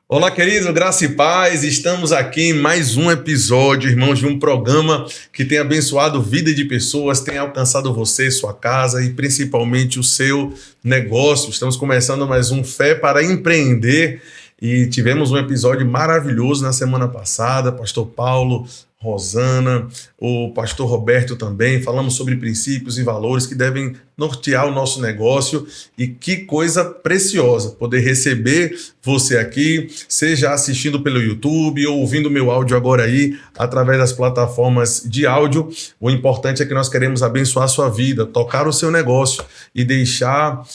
Olá, querido, graça e paz. Estamos aqui em mais um episódio, irmãos, de um programa que tem abençoado vida de pessoas, tem alcançado você, sua casa e principalmente o seu negócio. Estamos começando mais um Fé para Empreender e tivemos um episódio maravilhoso na semana passada. Pastor Paulo, Rosana, o pastor Roberto também, falamos sobre princípios e valores que devem nortear o nosso negócio, e que coisa preciosa poder receber você aqui, seja assistindo pelo YouTube ou ouvindo meu áudio agora aí através das plataformas de áudio. O importante é que nós queremos abençoar a sua vida, tocar o seu negócio e deixar,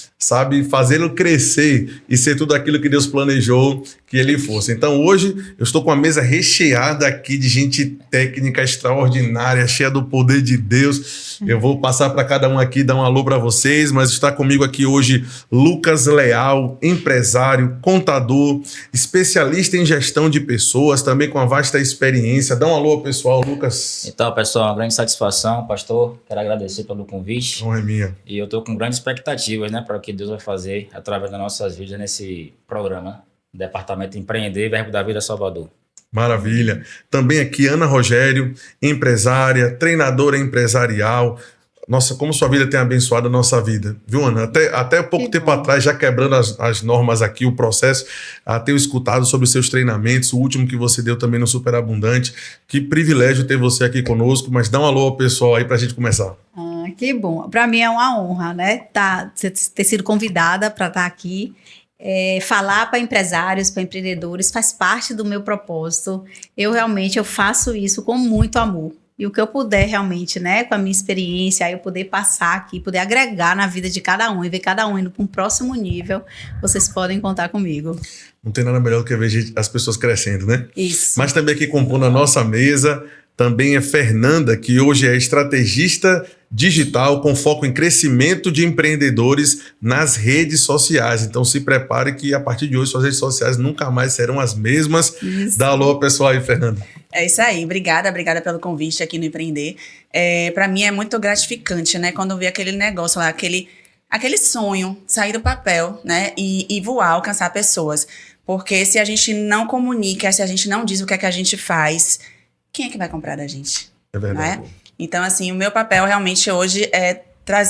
fazê-lo crescer e ser tudo aquilo que Deus planejou que ele fosse. Então hoje eu estou com a mesa recheada aqui de gente técnica extraordinária, cheia do poder de Deus. Eu vou passar para cada um aqui, dar um alô para vocês, mas está comigo aqui hoje Lucas Leal, empresário, contador, especialista em gestão de pessoas, também com uma vasta experiência. Dá um alô, pessoal, Lucas. Então, pessoal, uma grande satisfação, pastor. Quero agradecer pelo convite. Honra é minha. E eu estou com grandes expectativas, para o que Deus vai fazer através das nossas vidas nesse programa, Departamento Empreender, Verbo da Vida Salvador. Maravilha. Também aqui Ana Rogério, empresária, treinadora empresarial. Nossa, como sua vida tem abençoado a nossa vida. Viu, Ana? Até pouco tempo atrás, já quebrando as normas aqui, o processo, tenho escutado sobre os seus treinamentos, o último que você deu também no Super Abundante. Que privilégio ter você aqui conosco, mas dá um alô ao pessoal aí pra gente começar. Que bom. Para mim é uma honra, ter sido convidada para estar aqui. Falar para empresários, para empreendedores, faz parte do meu propósito. Eu faço isso com muito amor. E o que eu puder realmente, com a minha experiência, aí eu poder passar aqui, poder agregar na vida de cada um e ver cada um indo para um próximo nível, vocês podem contar comigo. Não tem nada melhor do que ver as pessoas crescendo, né? Isso. Mas também aqui compondo a nossa mesa, também é Fernanda, que hoje é estrategista digital com foco em crescimento de empreendedores nas redes sociais. Então se prepare que a partir de hoje suas redes sociais nunca mais serão as mesmas. Isso. Dá alô, pessoal aí, Fernanda. É isso aí, obrigada pelo convite aqui no Empreender. Para mim é muito gratificante, quando eu ver aquele negócio lá, aquele sonho sair do papel, e voar, alcançar pessoas. Porque se a gente não comunica, se a gente não diz o que é que a gente faz, quem é que vai comprar da gente? É verdade. Então, assim, o meu papel realmente hoje é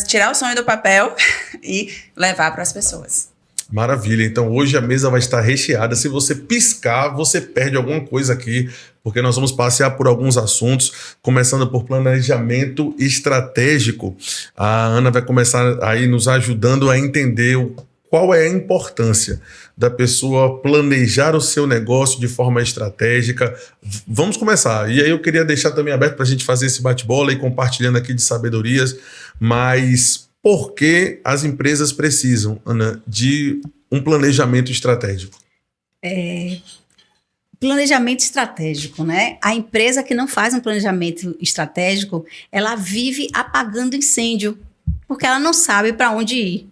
tirar o sonho do papel e levar para as pessoas. Maravilha. Então hoje a mesa vai estar recheada. Se você piscar, você perde alguma coisa aqui, porque nós vamos passear por alguns assuntos, começando por planejamento estratégico. A Ana vai começar aí nos ajudando a entender qual é a importância da pessoa planejar o seu negócio de forma estratégica. Vamos começar. E aí eu queria deixar também aberto para a gente fazer esse bate-bola e compartilhando aqui de sabedorias, mas por que as empresas precisam, Ana, de um planejamento estratégico? Planejamento estratégico, A empresa que não faz um planejamento estratégico, ela vive apagando incêndio, porque ela não sabe para onde ir.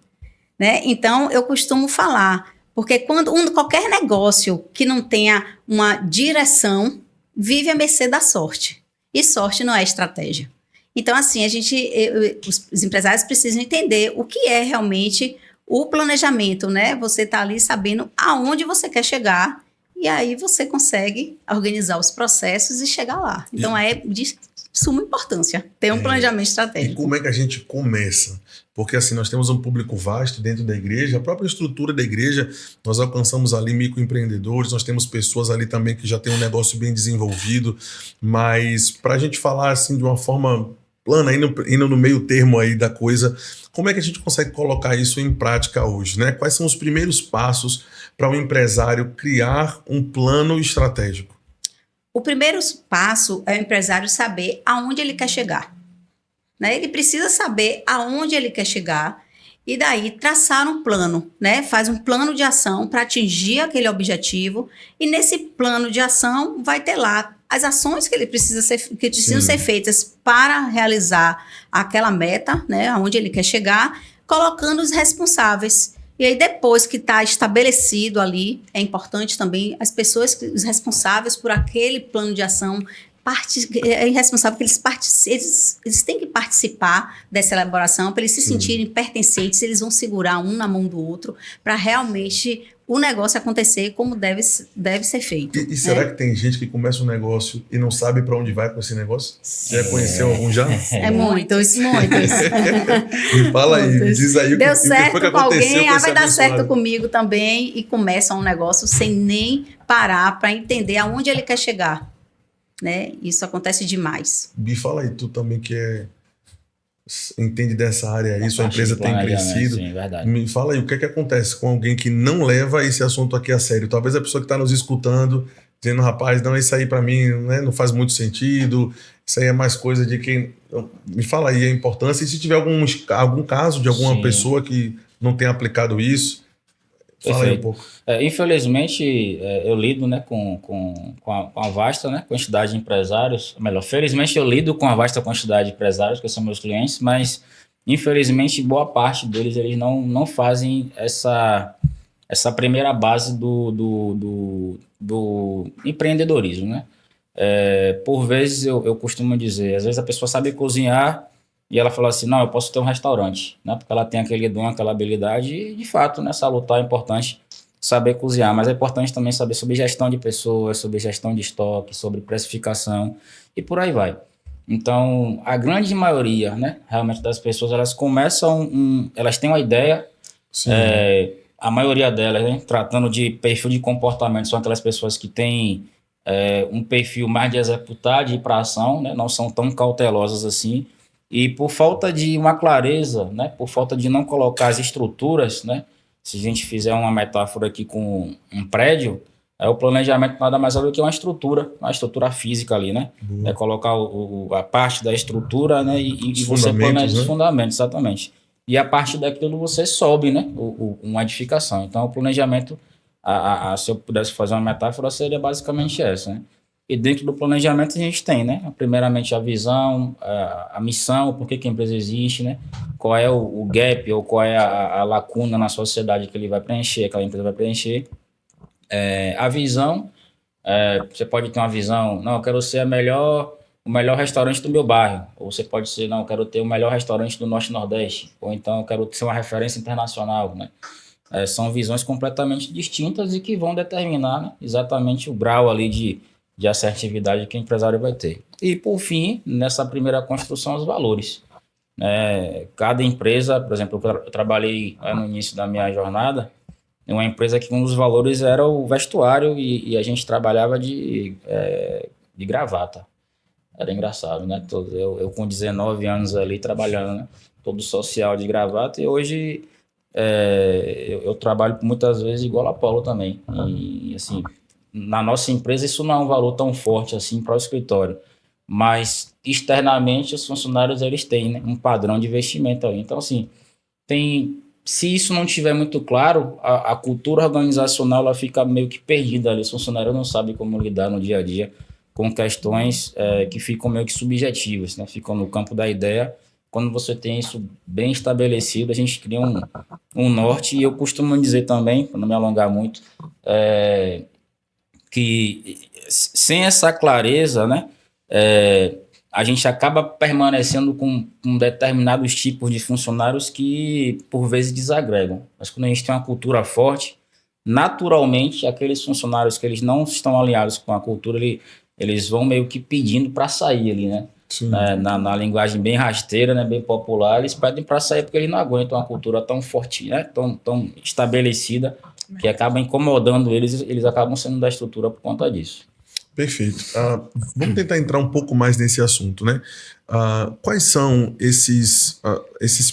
Então, eu costumo falar, porque qualquer negócio que não tenha uma direção, vive à mercê da sorte. E sorte não é estratégia. Então, assim, os empresários precisam entender o que é realmente o planejamento, Você está ali sabendo aonde você quer chegar, e aí você consegue organizar os processos e chegar lá. Então, é de suma importância ter um planejamento estratégico. E como é que a gente começa? Porque assim, nós temos um público vasto dentro da igreja, a própria estrutura da igreja, nós alcançamos ali microempreendedores, nós temos pessoas ali também que já têm um negócio bem desenvolvido, mas para a gente falar assim de uma forma plana, indo no meio termo aí da coisa, como é que a gente consegue colocar isso em prática hoje, Quais são os primeiros passos para um empresário criar um plano estratégico? O primeiro passo é o empresário saber aonde ele quer chegar. Ele precisa saber aonde ele quer chegar e daí traçar um plano, Faz um plano de ação para atingir aquele objetivo, e nesse plano de ação vai ter lá as ações que precisam ser feitas para realizar aquela meta, aonde ele quer chegar, colocando os responsáveis. E aí, depois que está estabelecido ali, é importante também os responsáveis por aquele plano de ação, é responsável que eles têm que participar dessa elaboração para eles se sentirem pertencentes. Eles vão segurar um na mão do outro para realmente o negócio acontecer como deve ser feito. E será que tem gente que começa um negócio e não sabe para onde vai com esse negócio? Já conheceu algum já? Muitos. Me fala aí, me diz aí Deu o que certo foi que com aconteceu alguém, com esse vai dar certo abençoado. comigo também, e começa um negócio sem nem parar para entender aonde ele quer chegar, né? Isso acontece demais. Me fala aí, tu também que entende dessa área aí, Na sua parte empresa de tem planejamento, crescido. Sim, verdade. Me fala aí, o que é que acontece com alguém que não leva esse assunto aqui a sério? Talvez a pessoa que está nos escutando, dizendo, rapaz, não, isso aí para mim, né, não faz muito sentido, isso aí é mais coisa de quem... Me fala aí a importância, e se tiver algum caso de alguma Sim. pessoa que não tenha aplicado isso, fala aí um Perfeito. pouco. Infelizmente, eu lido, né, com a vasta, né, quantidade de empresários. Melhor, felizmente eu lido com a vasta quantidade de empresários, que são meus clientes, mas infelizmente boa parte deles eles não fazem essa primeira base do empreendedorismo, né? Por vezes eu costumo dizer, às vezes a pessoa sabe cozinhar e ela fala assim, não, eu posso ter um restaurante, né? Porque ela tem aquele dom, aquela habilidade e, de fato, né, salutar, é importante saber cozinhar, mas é importante também saber sobre gestão de pessoas, sobre gestão de estoque, sobre precificação e por aí vai. Então, a grande maioria, né, realmente das pessoas, elas começam, elas têm uma ideia, Sim. a maioria delas, né, tratando de perfil de comportamento, são aquelas pessoas que têm um perfil mais de executar, de ir para ação, né, não são tão cautelosas assim, e por falta de uma clareza, né, por falta de não colocar as estruturas, né, se a gente fizer uma metáfora aqui com um prédio, o planejamento nada mais é do que uma estrutura física ali, né? Boa. É colocar a parte da estrutura, né, e você planeja os fundamentos, exatamente. E a partir daquilo você sobe, né, uma edificação. Então, o planejamento, se eu pudesse fazer uma metáfora, seria basicamente essa, né? E dentro do planejamento a gente tem, né, primeiramente a visão, a missão, por que a empresa existe, né? Qual é o gap ou qual é a lacuna na sociedade que ele vai preencher, aquela empresa vai preencher. A visão, você pode ter uma visão, não, eu quero ser o melhor restaurante do meu bairro, ou você pode ser, não, eu quero ter o melhor restaurante do Norte e Nordeste, ou então eu quero ser uma referência internacional, né? São visões completamente distintas e que vão determinar, né, exatamente o grau ali de assertividade que o empresário vai ter. E, por fim, nessa primeira construção, os valores. Cada empresa, por exemplo, eu trabalhei no início da minha jornada em uma empresa que um dos valores era o vestuário e a gente trabalhava de gravata. Era engraçado, né? Eu com 19 anos ali trabalhando, né, todo social de gravata, e hoje eu trabalho muitas vezes igual a Paulo também. E, assim, na nossa empresa isso não é um valor tão forte assim para o escritório, mas externamente os funcionários eles têm, né, um padrão de vestimenta ali. Então, assim, se isso não estiver muito claro, a cultura organizacional ela fica meio que perdida ali. Os funcionários não sabem como lidar no dia a dia com questões que ficam meio que subjetivas, né? Ficam no campo da ideia. Quando você tem isso bem estabelecido, a gente cria um norte. E eu costumo dizer também, para não me alongar muito, que sem essa clareza, né, a gente acaba permanecendo com determinados tipos de funcionários que, por vezes, desagregam. Mas quando a gente tem uma cultura forte, naturalmente, aqueles funcionários que eles não estão alinhados com a cultura, eles vão meio que pedindo para sair ali, né? Na linguagem bem rasteira, né, bem popular, eles pedem para sair porque eles não aguentam uma cultura tão forte, né, tão estabelecida, que acaba incomodando eles acabam sendo da estrutura por conta disso. Perfeito. Vamos tentar entrar um pouco mais nesse assunto, né? Quais são esses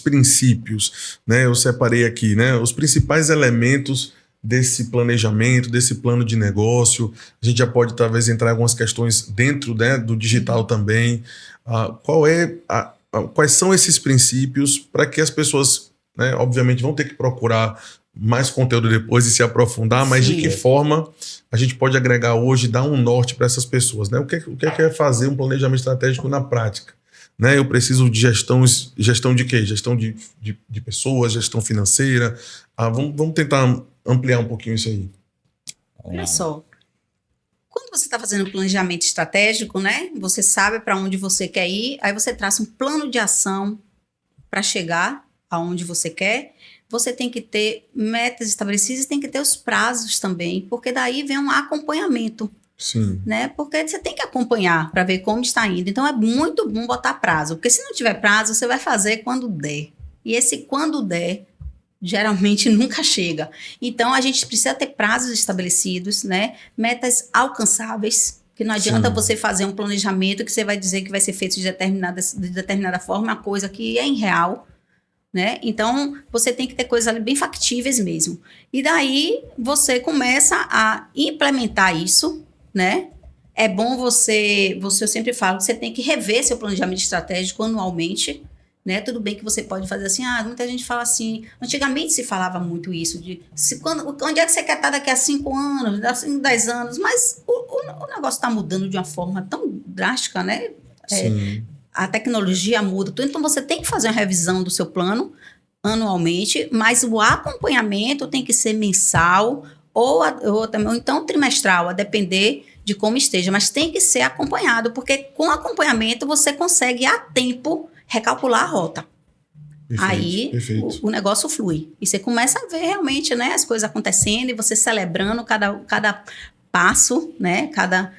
princípios, né? Eu separei aqui, né? Os principais elementos desse planejamento, desse plano de negócio. A gente já pode talvez entrar em algumas questões dentro, né, do digital também. Quais são esses princípios para que as pessoas, né, obviamente vão ter que procurar mais conteúdo depois e se aprofundar, mas Sim. de que forma a gente pode agregar hoje, dar um norte para essas pessoas, né? O que é fazer um planejamento estratégico na prática? Né? Eu preciso de gestão de quê? Gestão de pessoas, gestão financeira. Vamos tentar ampliar um pouquinho isso aí. Olha só, quando você está fazendo um planejamento estratégico, né? Você sabe para onde você quer ir, aí você traça um plano de ação para chegar aonde você quer, você tem que ter metas estabelecidas e tem que ter os prazos também, porque daí vem um acompanhamento. Sim. Né? Porque você tem que acompanhar para ver como está indo. Então, é muito bom botar prazo, porque se não tiver prazo, você vai fazer quando der. E esse quando der, geralmente nunca chega. Então, a gente precisa ter prazos estabelecidos, né? Metas alcançáveis, que não adianta você fazer um planejamento que você vai dizer que vai ser feito de determinada forma, uma coisa que é irreal, né? Então, você tem que ter coisas ali bem factíveis mesmo. E daí, você começa a implementar isso, né? É bom você, eu sempre falo que você tem que rever seu planejamento estratégico anualmente, né? Tudo bem que você pode fazer assim, muita gente fala assim, antigamente se falava muito isso, onde é que você quer estar daqui a 5 anos, daqui a 10 anos, mas o negócio está mudando de uma forma tão drástica, né? A tecnologia muda tudo, então você tem que fazer uma revisão do seu plano anualmente, mas o acompanhamento tem que ser mensal ou então trimestral, a depender de como esteja, mas tem que ser acompanhado, porque com acompanhamento você consegue a tempo recalcular a rota. Perfeito. O negócio flui. E você começa a ver realmente, né, as coisas acontecendo e você celebrando cada passo, né, cada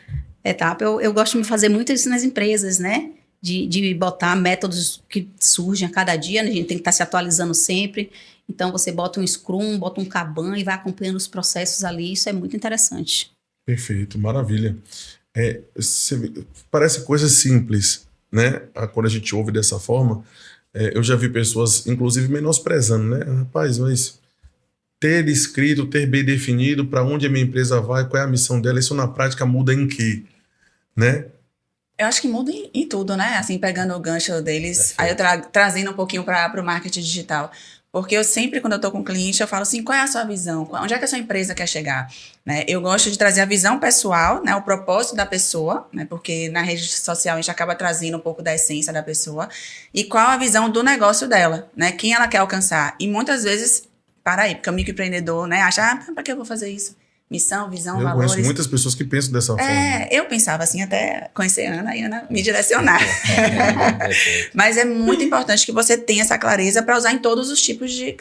etapa. Eu gosto de fazer muito isso nas empresas, né, de botar métodos que surgem a cada dia, né, a gente tem que estar se atualizando sempre. Então, você bota um Scrum, bota um Kanban e vai acompanhando os processos ali. Isso é muito interessante. Perfeito, maravilha. Parece coisa simples, né? Quando a gente ouve dessa forma, eu já vi pessoas, inclusive, menosprezando, né? Rapaz, mas ter escrito, ter bem definido para onde a minha empresa vai, qual é a missão dela, isso na prática muda em quê? Né? Eu acho que muda em tudo, né? Assim, pegando o gancho deles, aí eu trazendo um pouquinho para o marketing digital. Porque eu sempre, quando eu estou com um cliente, eu falo assim, qual é a sua visão? Onde é que a sua empresa quer chegar? Né? Eu gosto de trazer a visão pessoal, né? O propósito da pessoa, né? Porque na rede social a gente acaba trazendo um pouco da essência da pessoa. E qual a visão do negócio dela, né? Quem ela quer alcançar. E muitas vezes, porque o microempreendedor, né? Acha, para que eu vou fazer isso? Missão, visão, valores. Eu conheço muitas pessoas que pensam dessa forma. Eu pensava assim até conhecer a Ana e Ana me direcionar. Mas é muito importante que você tenha essa clareza para usar em todos os tipos de...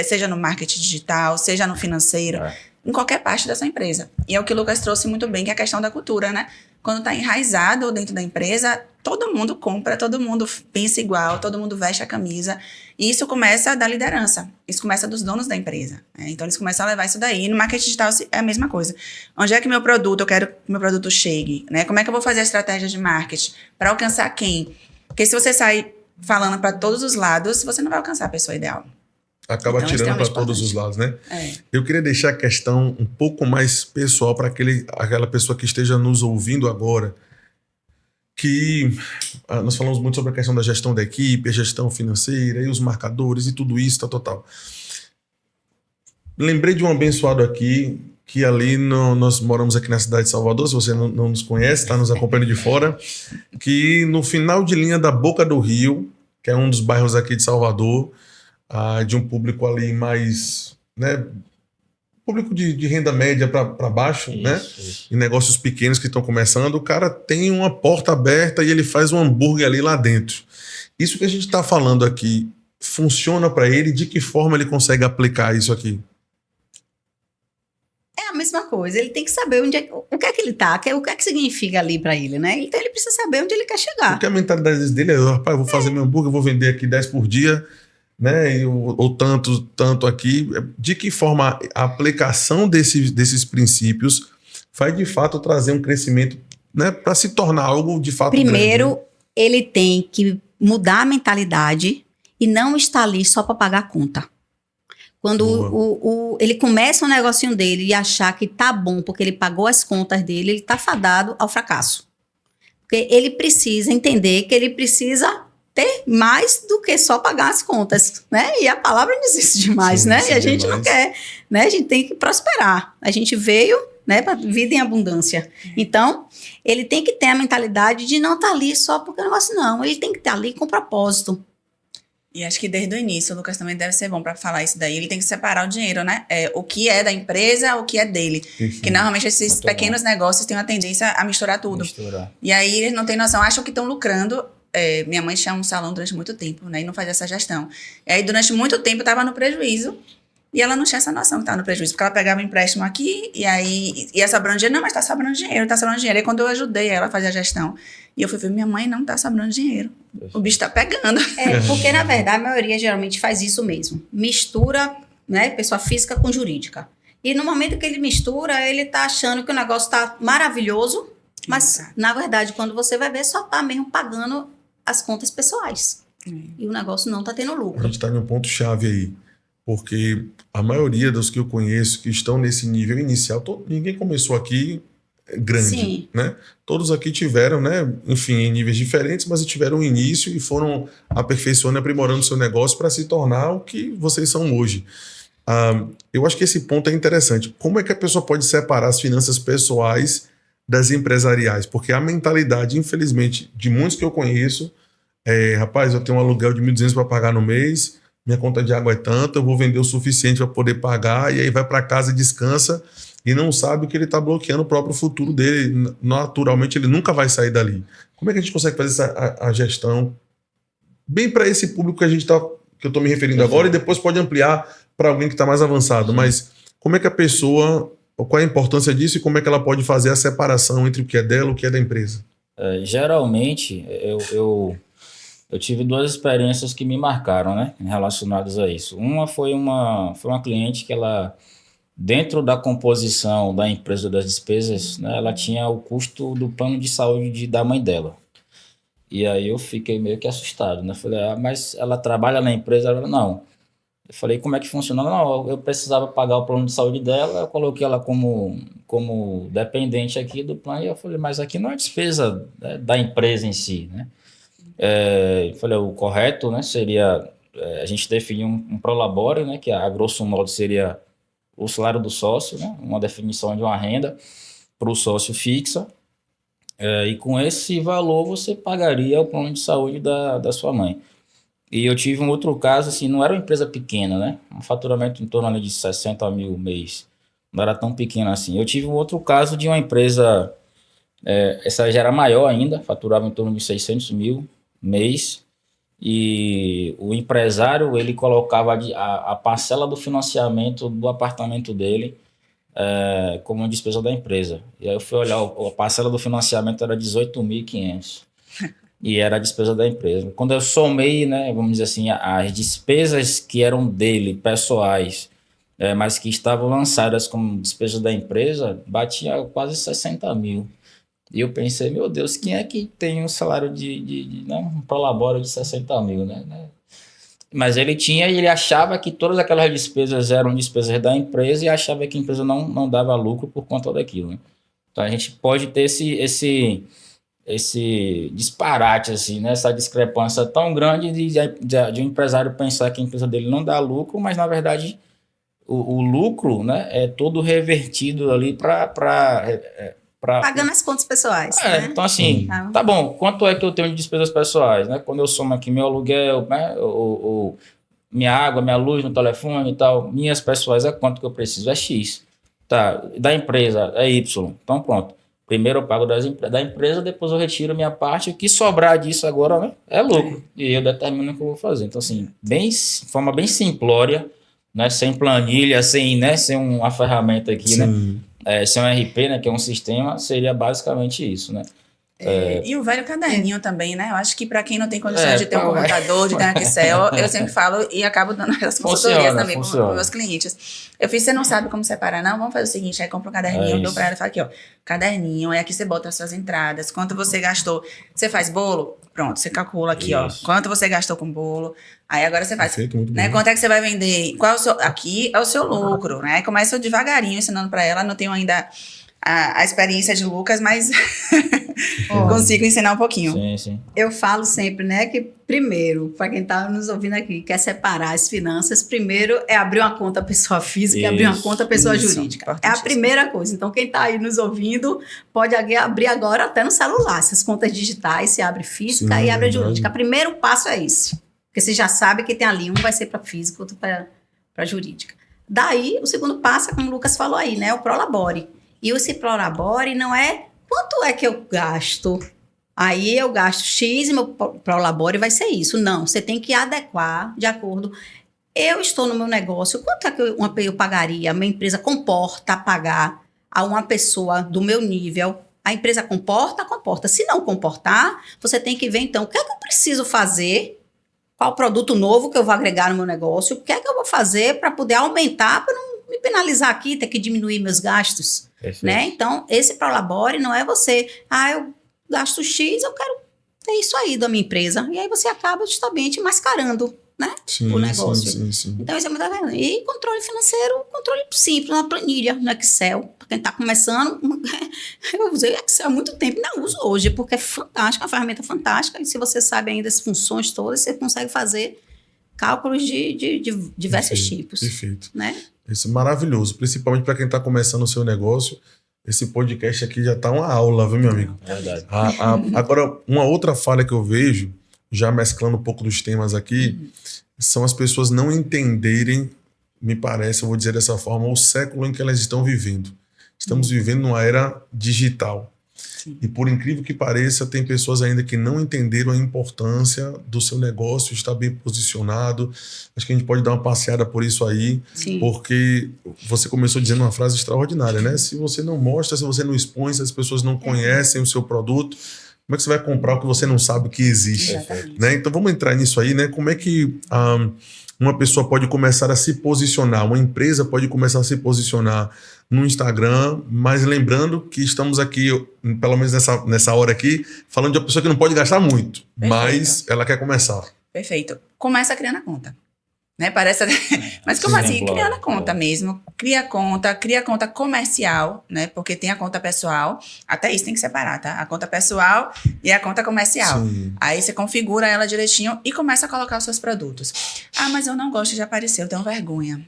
seja no marketing digital, seja no financeiro, em qualquer parte da sua empresa. E é o que o Lucas trouxe muito bem, que é a questão da cultura, né? Quando está enraizado dentro da empresa, todo mundo compra, todo mundo pensa igual, todo mundo veste a camisa. E isso começa da liderança. Isso começa dos donos da empresa. Né? Então, eles começam a levar isso daí. E no marketing digital é a mesma coisa. Onde é que eu quero que meu produto chegue? Né? Como é que eu vou fazer a estratégia de marketing? Para alcançar quem? Porque se você sair falando para todos os lados, você não vai alcançar a pessoa ideal. Acaba então, tirando para todos os lados, né? Eu queria deixar a questão um pouco mais pessoal para aquela pessoa que esteja nos ouvindo agora, que nós falamos muito sobre a questão da gestão da equipe, a gestão financeira e os marcadores e tudo isso, tal. Lembrei de um abençoado aqui, que ali nós moramos aqui na cidade de Salvador, se você não nos conhece, está nos acompanhando de fora, que no final de linha da Boca do Rio, que é um dos bairros aqui de Salvador, de um público ali mais, né, público de renda média para baixo, isso, né, e negócios pequenos que estão começando, o cara tem uma porta aberta e ele faz um hambúrguer ali lá dentro. Isso que a gente está falando aqui funciona para ele? De que forma ele consegue aplicar isso aqui? É a mesma coisa, ele tem que saber o que é que ele tá, o que é que significa ali para ele, né? Então ele precisa saber onde ele quer chegar. Porque a mentalidade dele é, rapaz, eu vou fazer meu hambúrguer, eu vou vender aqui 10 por dia, né, ou tanto aqui. De que forma a aplicação desses princípios vai de fato trazer um crescimento, né, para se tornar algo de fato Primeiro, grande, né? Ele tem que mudar a mentalidade e não estar ali só para pagar a conta. Quando ele começa um negocinho dele e achar que tá bom porque ele pagou as contas dele, ele tá fadado ao fracasso. Porque ele precisa entender que ele precisa ter mais do que só pagar as contas, né? E a palavra não existe demais, sim, né? E a gente não quer, né? A gente tem que prosperar. A gente veio, né, para vida em abundância. Então, ele tem que ter a mentalidade de não estar ali só porque o negócio não. Ele tem que estar ali com propósito. E acho que desde o início, o Lucas também deve ser bom para falar isso daí. Ele tem que separar o dinheiro, né? O que é da empresa, o que é dele. Enfim, que normalmente esses pequenos negócios têm uma tendência a misturar tudo. E aí eles não têm noção, acham que estão lucrando minha mãe tinha um salão durante muito tempo, né? E não fazia essa gestão. E aí, durante muito tempo, estava no prejuízo. E ela não tinha essa noção que estava no prejuízo. Porque ela pegava um empréstimo aqui, e aí ia sobrando dinheiro. Não, mas está sobrando dinheiro, está sobrando dinheiro. E quando eu ajudei ela a fazer a gestão, e eu fui ver, minha mãe não está sobrando dinheiro. O bicho está pegando. Porque, na verdade, a maioria geralmente faz isso mesmo. Mistura, né, pessoa física com jurídica. E no momento que ele mistura, ele está achando que o negócio está maravilhoso, mas, na verdade, quando você vai ver, só está mesmo pagando as contas pessoais. E o negócio não está tendo lucro. A gente está em um ponto-chave aí. Porque a maioria dos que eu conheço que estão nesse nível inicial, ninguém começou aqui grande, Sim. né? Todos aqui tiveram, né? Enfim, em níveis diferentes, mas tiveram um início e foram aperfeiçoando e aprimorando seu negócio para se tornar o que vocês são hoje. Eu acho que esse ponto é interessante. Como é que a pessoa pode separar as finanças pessoais das empresariais? Porque a mentalidade, infelizmente, de muitos que eu conheço rapaz, eu tenho um aluguel de 1.200 para pagar no mês, minha conta de água é tanta, eu vou vender o suficiente para poder pagar, e aí vai para casa, descansa e não sabe que ele está bloqueando o próprio futuro dele. Naturalmente, ele nunca vai sair dali. Como é que a gente consegue fazer a gestão bem para esse público que eu estou me referindo agora, e depois pode ampliar para alguém que está mais avançado? Mas como é que a pessoa, qual é a importância disso e como é que ela pode fazer a separação entre o que é dela e o que é da empresa? Geralmente, eu tive 2 experiências que me marcaram, né, relacionadas a isso. Uma foi uma cliente que ela, dentro da composição da empresa das despesas, né, ela tinha o custo do plano de saúde da mãe dela. E aí eu fiquei meio que assustado, né? Falei, mas ela trabalha na empresa? Ela, não. Eu falei, como é que funciona? Não, eu precisava pagar o plano de saúde dela, eu coloquei ela como dependente aqui do plano, e eu falei, mas aqui não é despesa, né, da empresa em si, né? Eu falei, o correto, né, seria a gente definir um prolabore, né, que a grosso modo seria o salário do sócio, né, uma definição de uma renda para o sócio fixa, e com esse valor você pagaria o plano de saúde da sua mãe. E eu tive um outro caso, assim, não era uma empresa pequena, né, um faturamento em torno ali de 60 mil mês, não era tão pequeno assim. Eu tive um outro caso de uma empresa, essa já era maior ainda, faturava em torno de 600 mil mês, e o empresário, ele colocava a parcela do financiamento do apartamento dele como despesa da empresa. E aí eu fui olhar, a parcela do financiamento era 18.500 e era a despesa da empresa. Quando eu somei, né, vamos dizer assim, as despesas que eram dele, pessoais, mas que estavam lançadas como despesa da empresa, batia quase 60 mil. E eu pensei, meu Deus, quem é que tem um salário né, um prolabore de 60 mil, né? Mas ele tinha, e ele achava que todas aquelas despesas eram despesas da empresa, e achava que a empresa não dava lucro por conta daquilo, né? Então a gente pode ter esse disparate, assim, né? Essa discrepância tão grande de um empresário pensar que a empresa dele não dá lucro, mas na verdade o lucro, né, é todo revertido ali para pagando as contas pessoais, né? Então assim, tá bom, quanto é que eu tenho de despesas pessoais, né? Quando eu somo aqui meu aluguel, né, minha água, minha luz no telefone e tal, minhas pessoais é quanto que eu preciso, é X. Tá, da empresa é Y. Então pronto, primeiro eu pago da empresa, depois eu retiro minha parte, o que sobrar disso agora, né, é lucro. E eu determino o que eu vou fazer. Então assim, de forma bem simplória, né, sem planilha, sem uma ferramenta aqui, sim, né? Sem um RP, né, que é um sistema, seria basicamente isso, né? E o velho caderninho também, né? Eu acho que para quem não tem condições de ter um computador, de ganhar Excel, eu sempre falo e acabo dando as consultorias também para os meus clientes. Eu fiz, você não sabe como separar, não? Vamos fazer o seguinte, aí compra um caderninho, dou para ela e fala aqui, ó, caderninho, aí aqui você bota as suas entradas, quanto você gastou. Você faz bolo? Pronto, você calcula aqui, ó, quanto você gastou com bolo. Aí agora você faz, né? Quanto é que você vai vender? Qual é o seu, aqui é o seu lucro, né? Aí começa devagarinho ensinando para ela, não tenho ainda a experiência de Lucas, mas consigo ensinar um pouquinho. Sim, sim. Eu falo sempre, né, que primeiro, para quem está nos ouvindo aqui, quer separar as finanças, primeiro é abrir uma conta pessoa física e abrir uma conta pessoa jurídica. É a primeira coisa. Então, quem está aí nos ouvindo, pode abrir agora até no celular. Essas contas digitais, se abre física e abre a jurídica. O primeiro passo é esse. Porque você já sabe que tem ali, um vai ser para física, outro para jurídica. Daí, o segundo passo é como o Lucas falou aí, né, o prolabore. E esse prolabore não é quanto é que eu gasto aí eu gasto X e meu prolabore vai ser isso. Não, você tem que adequar de acordo. Eu estou no meu negócio, quanto é que eu pagaria? A minha empresa comporta pagar a uma pessoa do meu nível? A empresa comporta? Comporta. Se não comportar, você tem que ver, então, o que é que eu preciso fazer? Qual produto novo que eu vou agregar no meu negócio? O que é que eu vou fazer para poder aumentar, para não me penalizar aqui, ter que diminuir meus gastos? Né? Então, esse prolabore não é você, eu gasto X, eu quero ter isso aí da minha empresa. E aí você acaba justamente mascarando, né? O negócio. Sim. Então, isso é muito legal. E controle financeiro, controle simples, na planilha, no Excel. Para quem está começando, eu usei Excel há muito tempo, não uso hoje, porque é fantástica, uma ferramenta fantástica. E se você sabe ainda as funções todas, você consegue fazer cálculos de diversos tipos. Perfeito. Né? Isso é maravilhoso, principalmente para quem está começando o seu negócio. Esse podcast aqui já está uma aula, viu, meu amigo? É verdade. Agora, uma outra falha que eu vejo, já mesclando um pouco dos temas aqui, são as pessoas não entenderem, me parece, eu vou dizer dessa forma, o século em que elas estão vivendo. Estamos vivendo numa era digital. Sim. E por incrível que pareça, tem pessoas ainda que não entenderam a importância do seu negócio estar bem posicionado. Acho que a gente pode dar uma passeada por isso aí, Sim. porque você começou dizendo uma frase extraordinária, né? Se você não mostra, se você não expõe, se as pessoas não conhecem o seu produto, como é que você vai comprar o que você não sabe que existe? Né? Então vamos entrar nisso aí, né? Como é que uma pessoa pode começar a se posicionar, uma empresa pode começar a se posicionar no Instagram, mas lembrando que estamos aqui, pelo menos nessa hora aqui, falando de uma pessoa que não pode gastar muito, mas ela quer começar. Perfeito. Começa criando a conta. Né? Parece... Mas como assim? Criando a conta mesmo. Cria conta comercial, né? Porque tem a conta pessoal. Até isso tem que separar, tá? A conta pessoal e a conta comercial. Sim. Aí você configura ela direitinho e começa a colocar os seus produtos. Mas eu não gosto de aparecer, eu tenho vergonha.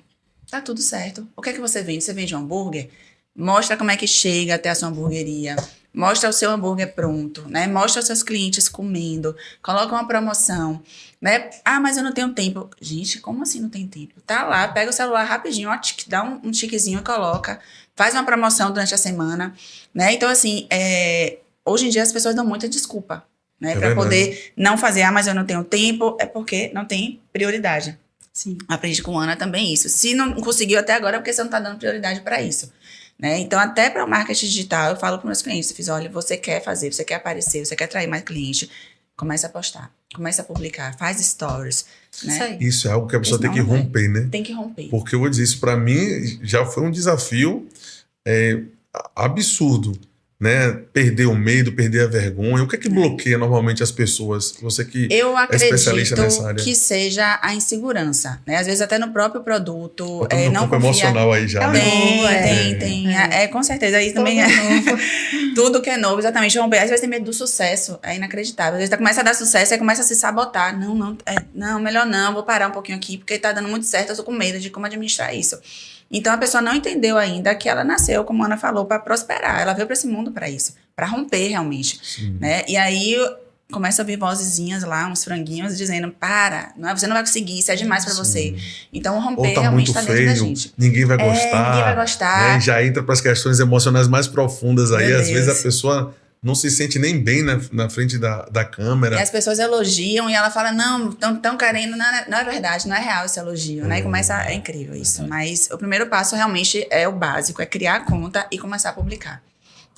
Tá tudo certo. O que é que você vende? Você vende um hambúrguer? Mostra como é que chega até a sua hamburgueria. Mostra o seu hambúrguer pronto, né? Mostra os seus clientes comendo. Coloca uma promoção, né? Mas eu não tenho tempo. Gente, como assim não tem tempo? Tá lá, pega o celular rapidinho, dá um tiquezinho e coloca. Faz uma promoção durante a semana, né? Então, assim, hoje em dia as pessoas dão muita desculpa, né? Para poder não fazer. Mas eu não tenho tempo. É porque não tem prioridade. Sim. Aprendi com a Ana também isso. Se não conseguiu até agora, é porque você não está dando prioridade para isso. Né? Então, até para o marketing digital, eu falo para meus clientes, olha, você quer fazer, você quer aparecer, você quer atrair mais cliente, começa a postar, começa a publicar, faz stories. Né? Isso é algo que a pessoa tem que romper, né? Tem que romper. Porque eu vou dizer, isso para mim já foi um desafio absurdo. Né? Perder o medo, perder a vergonha. O que é que bloqueia normalmente as pessoas? Você que é especialista nessa área. Eu acredito que seja a insegurança. Né? Às vezes até no próprio produto. Não confia. Emocional aí já. Tem. Com certeza. Aí também tudo que é novo, exatamente. Às vezes tem medo do sucesso. É inacreditável. Às vezes começa a dar sucesso e começa a se sabotar. Não, melhor não. Vou parar um pouquinho aqui porque tá dando muito certo. Eu tô com medo de como administrar isso. Então, a pessoa não entendeu ainda que ela nasceu, como a Ana falou, para prosperar. Ela veio para esse mundo para isso, para romper realmente. Né? E aí, começa a ouvir vozezinhas lá, uns franguinhos, dizendo, você não vai conseguir, isso é demais para você. Então, romper realmente está dentro da gente. Ninguém vai gostar. Né? Já entra para as questões emocionais mais profundas aí. Às vezes a pessoa não se sente nem bem na frente da câmera. E as pessoas elogiam e ela fala, não, estão querendo, não é verdade, não é real esse elogio, né? E começa, é incrível isso. Mas o primeiro passo realmente é o básico, é criar a conta e começar a publicar.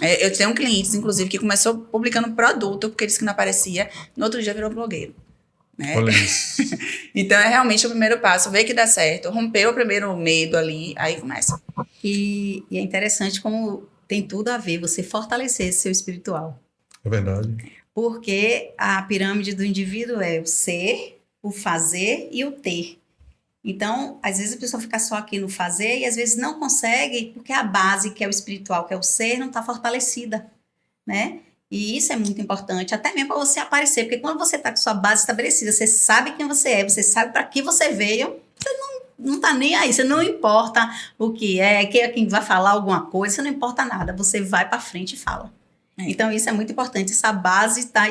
Eu tenho clientes, inclusive, que começou publicando produto, porque disse que não aparecia, no outro dia virou blogueiro. Né? Olha isso. Então, é realmente o primeiro passo, ver que dá certo, romper o primeiro medo ali, aí começa. E é interessante como tem tudo a ver você fortalecer seu espiritual. É verdade. Porque a pirâmide do indivíduo é o ser, o fazer e o ter. Então, às vezes a pessoa fica só aqui no fazer e às vezes não consegue porque a base, que é o espiritual, que é o ser, não está fortalecida, né? E isso é muito importante, até mesmo para você aparecer, porque quando você está com sua base estabelecida, você sabe quem você é, você sabe para que você veio, você não tá nem aí, você não importa o que é, quem vai falar alguma coisa, você não importa nada, você vai para frente e fala. Então, isso é muito importante. Essa base está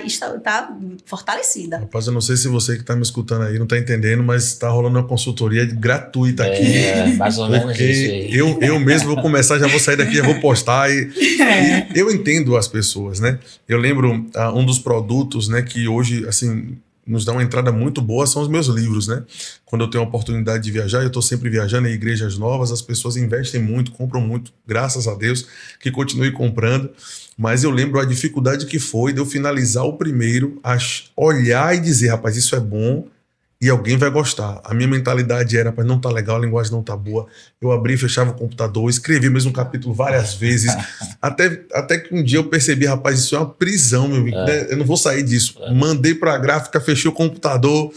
fortalecida. Rapaz, eu não sei se você que está me escutando aí não está entendendo, mas está rolando uma consultoria gratuita aqui. Mais ou menos isso aí. Eu mesmo vou começar, já vou sair daqui, já vou postar. E eu entendo as pessoas, né? Eu lembro um dos produtos, né, que hoje, assim, nos dá uma entrada muito boa são os meus livros, né? Quando eu tenho a oportunidade de viajar, eu estou sempre viajando em igrejas novas, as pessoas investem muito, compram muito, graças a Deus, que continue comprando. Mas eu lembro a dificuldade que foi de eu finalizar o primeiro, olhar e dizer, rapaz, isso é bom e alguém vai gostar. A minha mentalidade era, rapaz, não tá legal, a linguagem não tá boa. Eu abri e fechava o computador, escrevi o mesmo capítulo várias vezes, até que um dia eu percebi, rapaz, isso é uma prisão, meu amigo, né? Eu não vou sair disso. Mandei para a gráfica, fechei o computador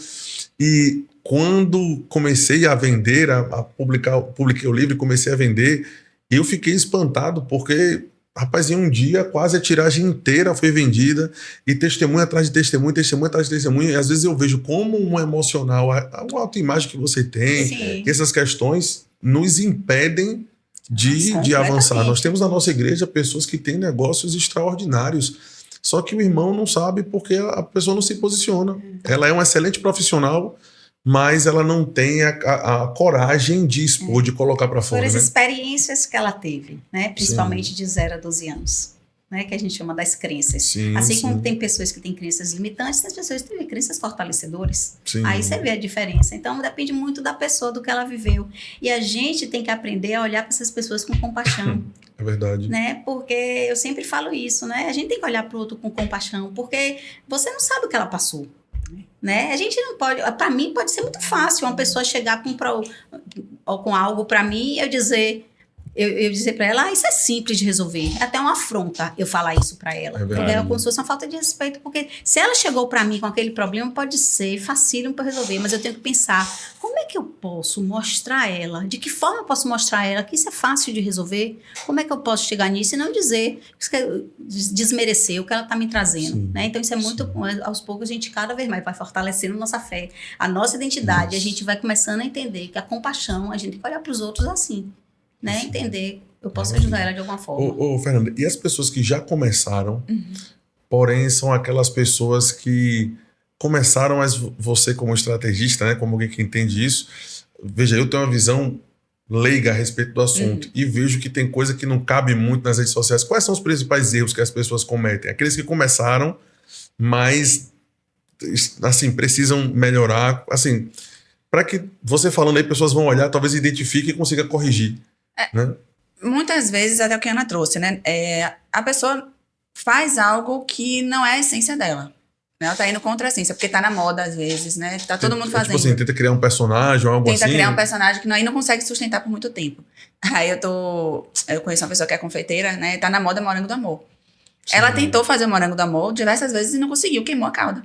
e quando comecei a vender, publiquei o livro e comecei a vender, eu fiquei espantado porque... Rapaz, em um dia quase a tiragem inteira foi vendida e testemunho atrás de testemunho, testemunho atrás de testemunho. E às vezes eu vejo como um emocional, uma autoimagem que você tem, que essas questões nos impedem de avançar. Nós temos na nossa igreja pessoas que têm negócios extraordinários, só que o irmão não sabe porque a pessoa não se posiciona. Ela é um excelente profissional, mas ela não tem a coragem de expor, de colocar para fora. Por as né? experiências que ela teve, né? Principalmente de 0 a 12 anos, né? Que a gente chama das crenças. Sim, assim como tem pessoas que têm crenças limitantes, tem pessoas que têm crenças fortalecedoras. Sim. Aí você vê a diferença. Então, depende muito da pessoa, do que ela viveu. E a gente tem que aprender a olhar para essas pessoas com compaixão. É verdade. Né? Porque eu sempre falo isso, né? A gente tem que olhar para o outro com compaixão, porque você não sabe o que ela passou. Né? A gente não pode, para mim pode ser muito fácil uma pessoa chegar com algo para mim e eu dizer para ela, isso é simples de resolver, é até uma afronta eu falar isso para ela, porque é como se fosse uma falta de respeito, porque se ela chegou para mim com aquele problema, pode ser facílimo para resolver, mas eu tenho que pensar, como é que eu posso mostrar a ela, de que forma eu posso mostrar a ela que isso é fácil de resolver, como é que eu posso chegar nisso e não dizer, desmerecer o que ela está me trazendo, né? Então isso é muito, aos poucos a gente cada vez mais vai fortalecendo a nossa fé, a nossa identidade, a gente vai começando a entender que a compaixão, a gente tem que olhar para os outros assim, né? Entender, eu posso ajudar ela de alguma forma. Ô, Fernanda, e as pessoas que já começaram, porém são aquelas pessoas que começaram, mas você como estrategista, né, como alguém que entende isso, veja, eu tenho uma visão leiga a respeito do assunto e vejo que tem coisa que não cabe muito nas redes sociais. Quais são os principais erros que as pessoas cometem? Aqueles que começaram, mas assim, precisam melhorar, assim, para que você falando aí, pessoas vão olhar, talvez identifiquem e consiga corrigir. Né? Muitas vezes, até o que a Ana trouxe, né? A pessoa faz algo que não é a essência dela. Né? Ela tá indo contra a essência, porque tá na moda às vezes, né? Tá todo mundo fazendo. Tipo assim, tenta criar um personagem ou algo assim. Tenta criar um personagem que aí não consegue sustentar por muito tempo. Aí eu conheço uma pessoa que é confeiteira, né? Tá na moda morango do amor. Sim. Ela tentou fazer o morango do amor diversas vezes e não conseguiu, queimou a cauda.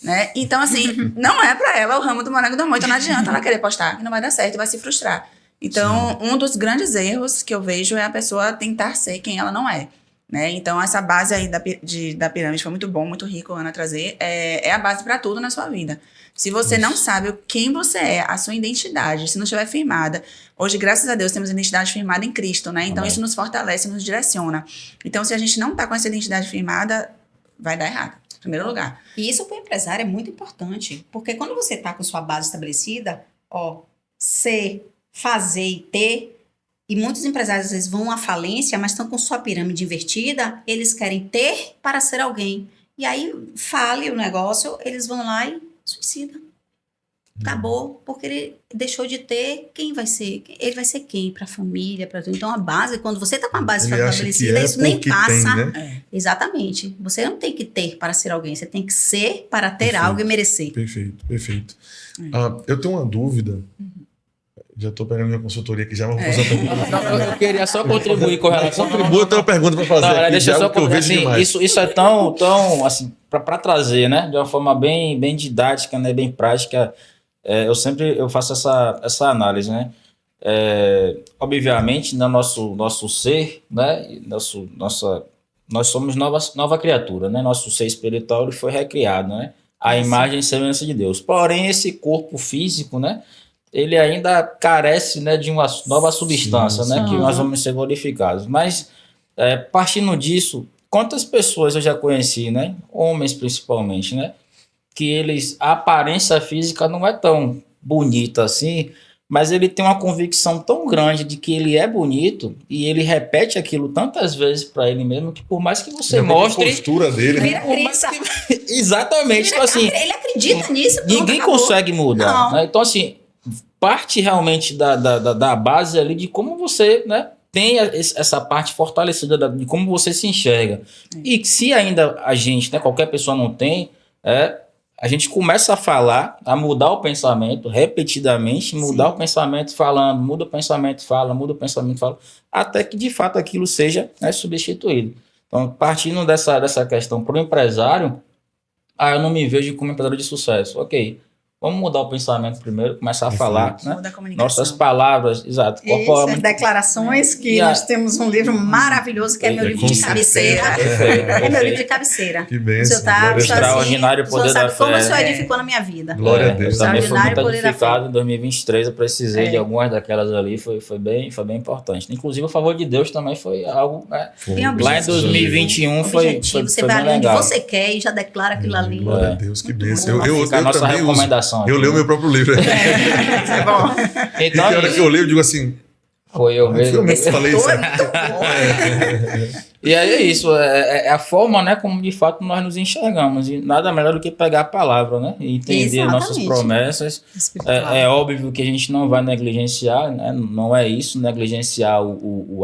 Né? Então, assim, não é pra ela o ramo do morango do amor, então não adianta ela querer postar, que não vai dar certo e vai se frustrar. Então, um dos grandes erros que eu vejo é a pessoa tentar ser quem ela não é. Né? Então, essa base aí da pirâmide foi muito bom, muito rico, Ana, trazer. É a base para tudo na sua vida. Se você não sabe quem você é, a sua identidade, se não estiver firmada... Hoje, graças a Deus, temos identidade firmada em Cristo, né? Então, isso nos fortalece, nos direciona. Então, se a gente não está com essa identidade firmada, vai dar errado, em primeiro lugar. E isso para o empresário é muito importante, porque quando você está com sua base estabelecida, ser... fazer e ter, e muitos empresários às vezes vão à falência, mas estão com sua pirâmide invertida, eles querem ter para ser alguém, e aí fale o negócio, eles vão lá e suicida. Acabou, porque ele deixou de ter, quem vai ser? Ele vai ser quem? Para a família, para tudo. Então a base, quando você está com a base estabelecida, isso nem passa. Tem, né? Exatamente. Você não tem que ter para ser alguém, você tem que ser para ter algo e merecer. Perfeito. Eu tenho uma dúvida. Já estou pegando minha consultoria aqui já, mas vou fazer uma pergunta. Eu queria só contribuir com relação... Eu tenho uma pergunta para fazer aqui, deixa eu só que eu vejo demais. Isso é tão assim, para trazer, né, de uma forma bem didática, né, bem prática, eu faço essa análise, né. Obviamente, no nosso ser, né, nós somos nova criatura, né, nosso ser espiritual ele foi recriado, né, a imagem e semelhança de Deus. Porém, esse corpo físico, né, ele ainda carece, né, de uma nova substância, né, que nós vamos ser glorificados. Mas, partindo disso, quantas pessoas eu já conheci, né? Homens principalmente, né? Que a aparência física não é tão bonita assim, mas ele tem uma convicção tão grande de que ele é bonito e ele repete aquilo tantas vezes para ele mesmo que por mais que você mostre... A postura dele. Exatamente. Então, assim, ele acredita nisso. Ninguém consegue mudar. Né? Então, assim, parte realmente da base ali de como você, né, tem essa parte fortalecida de como você se enxerga. E se ainda a gente, né, qualquer pessoa não tem, a gente começa a falar, a mudar o pensamento repetidamente, mudar o pensamento falando, muda o pensamento, fala, muda o pensamento, fala, até que de fato aquilo seja, né, substituído. Então, partindo dessa questão para o empresário, eu não me vejo como empresário de sucesso. Ok, vamos mudar o pensamento primeiro, começar a falar, né? Muda a comunicação. Nossas palavras, exato. As declarações, que nós temos um livro maravilhoso, que é meu livro de cabeceira. É meu livro de cabeceira. Que bênção. O Extraordinário Poder da Fé. Como o Senhor edificou na minha vida. Glória a Deus. Eu também fui muito Poder da edificado em 2023, eu precisei de algumas daquelas ali, foi bem importante. Inclusive, o favor de Deus também foi algo... Lá em 2021 foi você vai ali onde você quer e já declara aquilo ali. Glória a Deus, que bênção. Eu a nossa também recomendação. Eu leio meu próprio livro. É bom. Então, e tem hora que eu leio, eu digo assim... Foi eu mesmo. Eu falei isso. E aí é isso, é a forma, né, como de fato nós nos enxergamos. E nada melhor do que pegar a palavra, né? E entender nossas promessas. É óbvio que a gente não vai negligenciar, né? Não é isso, negligenciar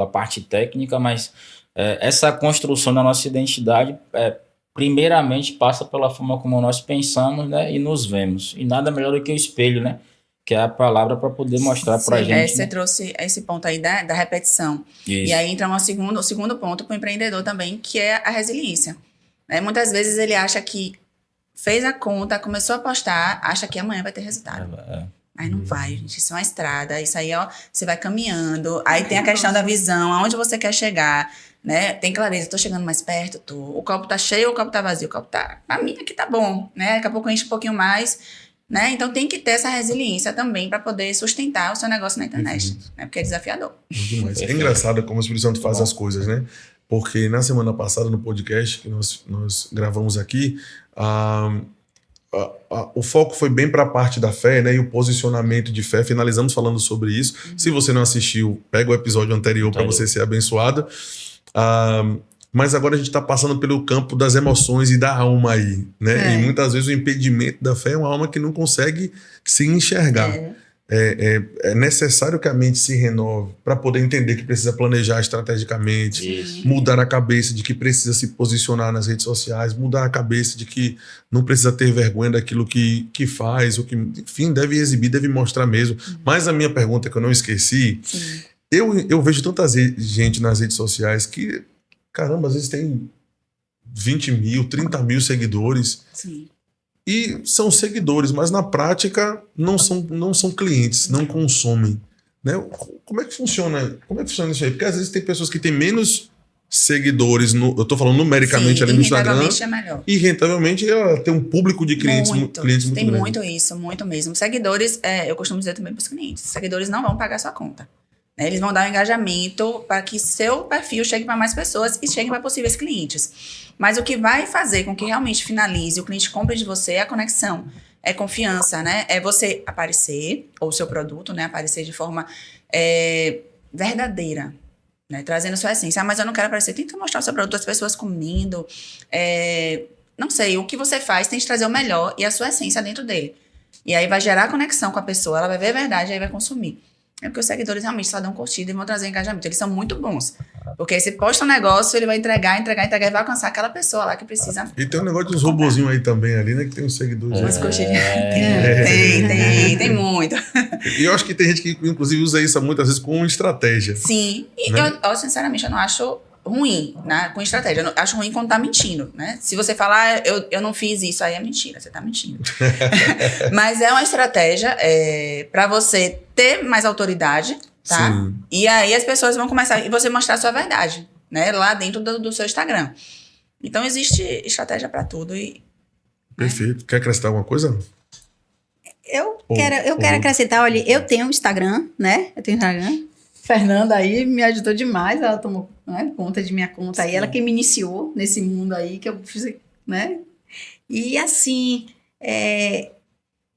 a parte técnica, mas essa construção da nossa identidade primeiramente passa pela forma como nós pensamos, né, e nos vemos. E nada melhor do que o espelho, né? Que é a palavra para poder mostrar para a gente. Você trouxe esse ponto aí da repetição. Isso. E aí entra o segundo ponto para o empreendedor também, que é a resiliência. Muitas vezes ele acha que fez a conta, começou a postar, acha que amanhã vai ter resultado. Aí não vai, gente. Isso é uma estrada. Isso aí, você vai caminhando. Aí tem a questão da visão, aonde você quer chegar, né? Tem clareza, tô chegando mais perto, o copo tá cheio ou o copo tá vazio? O copo tá, pra mim aqui tá bom, né? Daqui a pouco enche um pouquinho mais, né? Então tem que ter essa resiliência também para poder sustentar o seu negócio na internet, né? Porque é desafiador. Demais. É engraçado como o Espírito Santo faz as coisas, né? Porque na semana passada, no podcast que nós gravamos aqui, o foco foi bem para a parte da fé, né? E o posicionamento de fé. Finalizamos falando sobre isso. Se você não assistiu, pega o episódio anterior para você ser abençoado. Mas agora a gente está passando pelo campo das emoções e da alma aí, né? E muitas vezes o impedimento da fé é uma alma que não consegue se enxergar. É necessário que a mente se renove para poder entender que precisa planejar estrategicamente, mudar a cabeça de que precisa se posicionar nas redes sociais, mudar a cabeça de que não precisa ter vergonha daquilo que faz, ou que, enfim, deve exibir, deve mostrar mesmo. Mas a minha pergunta que eu não esqueci, eu vejo tanta gente nas redes sociais que, caramba, às vezes tem 20 mil, 30 mil seguidores. Sim. E são seguidores, mas na prática não são clientes, não consomem. Né? Como é que funciona isso aí? Porque às vezes tem pessoas que têm menos seguidores, eu estou falando numericamente ali no Instagram. É melhor. E rentavelmente ela tem um público de clientes muito grande. Tem muito isso, muito mesmo. Seguidores, eu costumo dizer também para os clientes, seguidores não vão pagar sua conta. Eles vão dar um engajamento para que seu perfil chegue para mais pessoas e chegue para possíveis clientes. Mas o que vai fazer com que realmente finalize, o cliente compre de você é a conexão, é confiança, né? É você aparecer, ou o seu produto, né? Aparecer de forma verdadeira, né? Trazendo sua essência. Mas eu não quero aparecer, tenta mostrar o seu produto, as pessoas comendo. Não sei, o que você faz tem que trazer o melhor e a sua essência dentro dele. E aí vai gerar conexão com a pessoa, ela vai ver a verdade e aí vai consumir. É porque os seguidores realmente só dão curtida e vão trazer engajamento. Eles são muito bons. Porque aí você posta um negócio, ele vai entregar e vai alcançar aquela pessoa lá que precisa. E tem um negócio dos robozinhos aí também ali, né? Que tem os seguidores. Umas coxinhas. Tem muito. E eu acho que tem gente que, inclusive, usa isso muitas vezes com estratégia. Sim. E né? eu, sinceramente, eu não acho ruim, né, com estratégia. Eu acho ruim quando tá mentindo, né? Se você falar, eu não fiz isso, aí é mentira, você tá mentindo. Mas é uma estratégia para você ter mais autoridade, tá? Sim. E aí as pessoas vão começar, e você mostrar a sua verdade, né? Lá dentro do seu Instagram. Então existe estratégia para tudo e... Perfeito. Quer acrescentar alguma coisa? Eu quero acrescentar, olha, eu tenho um Instagram, né? Eu tenho Instagram. Fernanda aí me ajudou demais, ela tomou, né, conta de minha conta aí, ela que me iniciou nesse mundo aí que eu fiz, né? E assim,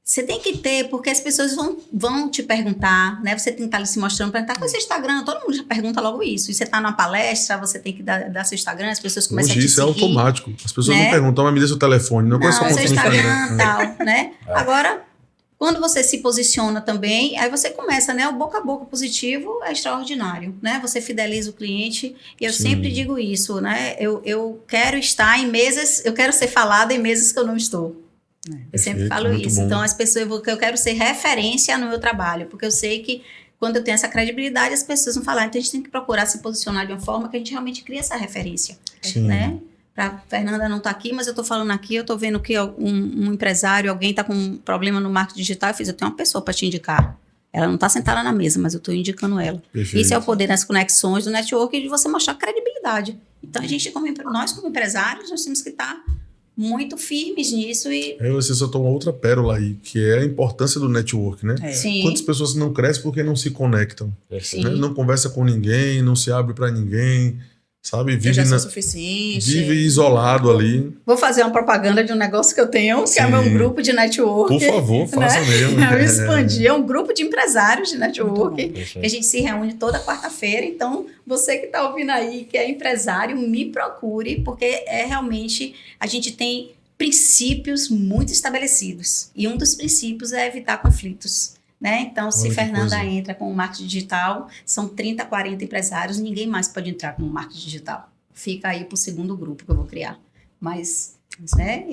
você tem que ter, porque as pessoas vão te perguntar, né? Você tem que estar ali se mostrando, perguntar qual é o seu Instagram, todo mundo já pergunta logo isso. E você está numa palestra, você tem que dar seu Instagram, as pessoas começam a te seguir. Isso é automático. As pessoas né? não perguntam, mas me dê seu telefone, não conheço seu Instagram, Instagram. tal, né? Agora, quando você se posiciona também, aí você começa, né? O boca a boca positivo é extraordinário, né? Você fideliza o cliente. E eu sempre digo isso, né? Eu quero estar em mesas, eu quero ser falada em mesas que eu não estou. Eu sempre falo isso. Bom. Então, as pessoas, eu quero ser referência no meu trabalho, porque eu sei que quando eu tenho essa credibilidade, as pessoas vão falar. Então, a gente tem que procurar se posicionar de uma forma que a gente realmente cria essa referência, né? Pra Fernanda não tá aqui, mas eu tô falando aqui, eu tô vendo que um empresário, alguém tá com um problema no marketing digital, eu tenho uma pessoa para te indicar. Ela não tá sentada na mesa, mas eu tô indicando ela. Perfeito. Isso é o poder das conexões, do network, e de você mostrar credibilidade. Então, nós como empresários, nós temos que estar muito firmes nisso. E aí você só toma outra pérola aí, que é a importância do network, né? Sim. Quantas pessoas não crescem porque não se conectam? Né? Não conversa com ninguém, não se abre para ninguém. Sabe, vive isolado ali. Vou fazer uma propaganda de um negócio que eu tenho, que é o meu grupo de network. Por favor, faça mesmo. Eu expandi, é um grupo de empresários de network, que a gente se reúne toda quarta-feira. Então, você que está ouvindo aí, que é empresário, me procure, porque realmente, a gente tem princípios muito estabelecidos. E um dos princípios é evitar conflitos. Né? Então, se Fernanda entra com o marketing digital, são 30, 40 empresários, ninguém mais pode entrar com o marketing digital. Fica aí para o segundo grupo que eu vou criar. Mas, né,